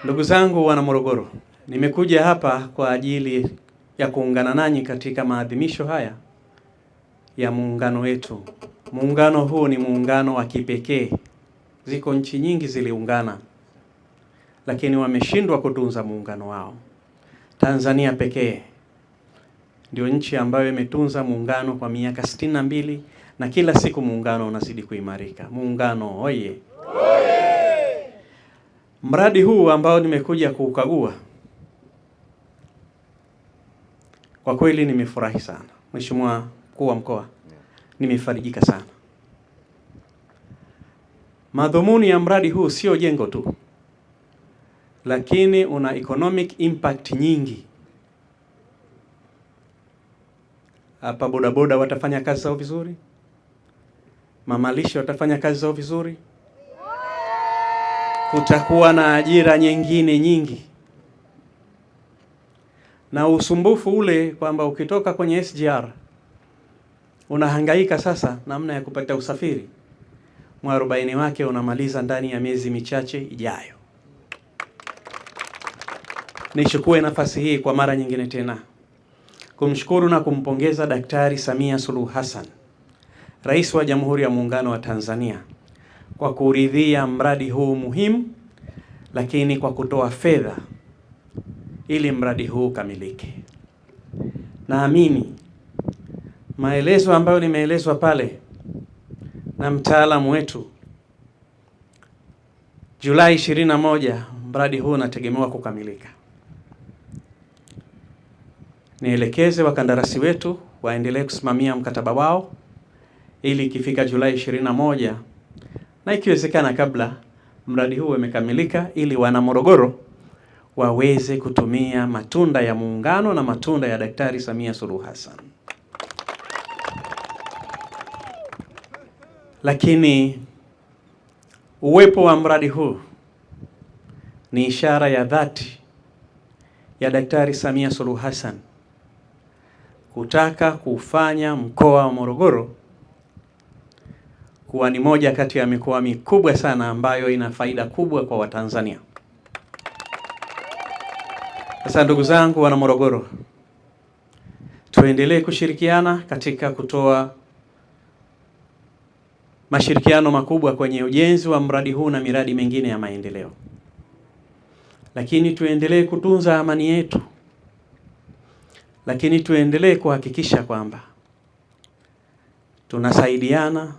Ndugu zangu wana Morogoro, nimekuja hapa kwa ajili ya kuungana nanyi katika maadhimisho haya ya muungano wetu. Muungano huu ni muungano wa kipekee. Ziko nchi nyingi ziliungana, lakini wameshindwa kutunza muungano wao. Tanzania pekee ndio nchi ambayo imetunza muungano kwa miaka 62 na kila siku muungano unazidi kuimarika. Muungano oye! Mradi huu ambao nimekuja kuukagua, kwa kweli nimefurahi sana. Mheshimiwa Mkuu wa Mkoa, nimefarijika sana. Madhumuni ya mradi huu sio jengo tu, lakini una economic impact nyingi. Hapa bodaboda watafanya kazi zao vizuri, mamalisho watafanya kazi zao vizuri, kutakuwa na ajira nyingine nyingi. Na usumbufu ule kwamba ukitoka kwenye SGR unahangaika sasa namna ya kupata usafiri, mwarobaini wake unamaliza ndani ya miezi michache ijayo. Nichukue nafasi hii kwa mara nyingine tena kumshukuru na kumpongeza Daktari Samia Suluhu Hassan, Rais wa Jamhuri ya Muungano wa Tanzania, kwa kuridhia mradi huu muhimu, lakini kwa kutoa fedha ili mradi huu kamilike. Naamini maelezo ambayo nimeelezwa pale na mtaalamu wetu, Julai 21 mradi huu unategemewa kukamilika. Nielekeze wakandarasi wetu waendelee kusimamia mkataba wao ili ikifika Julai 21 na ikiwezekana kabla, mradi huu umekamilika, ili wana Morogoro waweze kutumia matunda ya muungano na matunda ya Daktari Samia Suluhu Hassan. Lakini uwepo wa mradi huu ni ishara ya dhati ya Daktari Samia Suluhu Hassan kutaka kufanya mkoa wa Morogoro kuwa ni moja kati ya mikoa mikubwa sana ambayo ina faida kubwa kwa Watanzania. Sasa ndugu zangu wana Morogoro, tuendelee kushirikiana katika kutoa mashirikiano makubwa kwenye ujenzi wa mradi huu na miradi mingine ya maendeleo. Lakini tuendelee kutunza amani yetu. Lakini tuendelee kuhakikisha kwamba tunasaidiana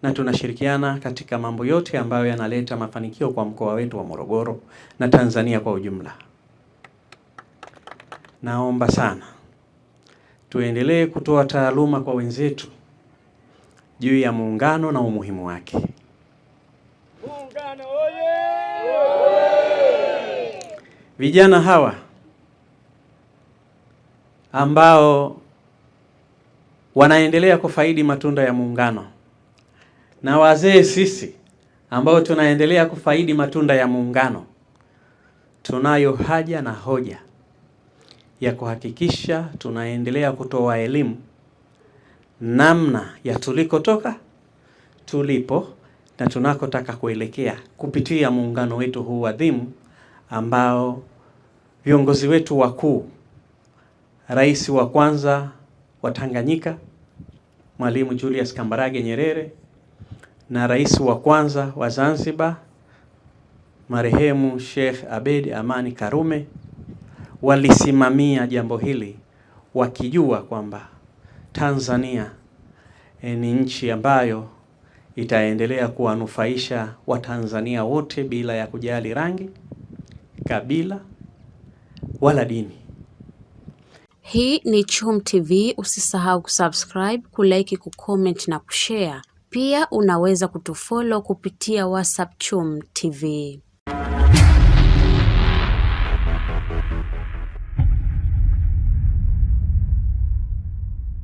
na tunashirikiana katika mambo yote ambayo yanaleta mafanikio kwa mkoa wetu wa Morogoro na Tanzania kwa ujumla. Naomba sana tuendelee kutoa taaluma kwa wenzetu juu ya muungano na umuhimu wake. Muungano oye! Vijana hawa ambao wanaendelea kufaidi matunda ya muungano, na wazee sisi ambao tunaendelea kufaidi matunda ya muungano, tunayo haja na hoja ya kuhakikisha tunaendelea kutoa elimu namna ya tulikotoka, tulipo na tunakotaka kuelekea kupitia muungano wetu huu adhimu ambao viongozi wetu wakuu, Rais wa kwanza wa Tanganyika Mwalimu Julius Kambarage Nyerere na Rais wa kwanza wa Zanzibar marehemu Sheikh Abeid Amani Karume walisimamia jambo hili wakijua kwamba Tanzania ni nchi ambayo itaendelea kuwanufaisha Watanzania wote bila ya kujali rangi, kabila wala dini. Hii ni Chum TV, usisahau kusubscribe, kulike, kucomment na kushare. Pia unaweza kutufollow kupitia WhatsApp Chum TV.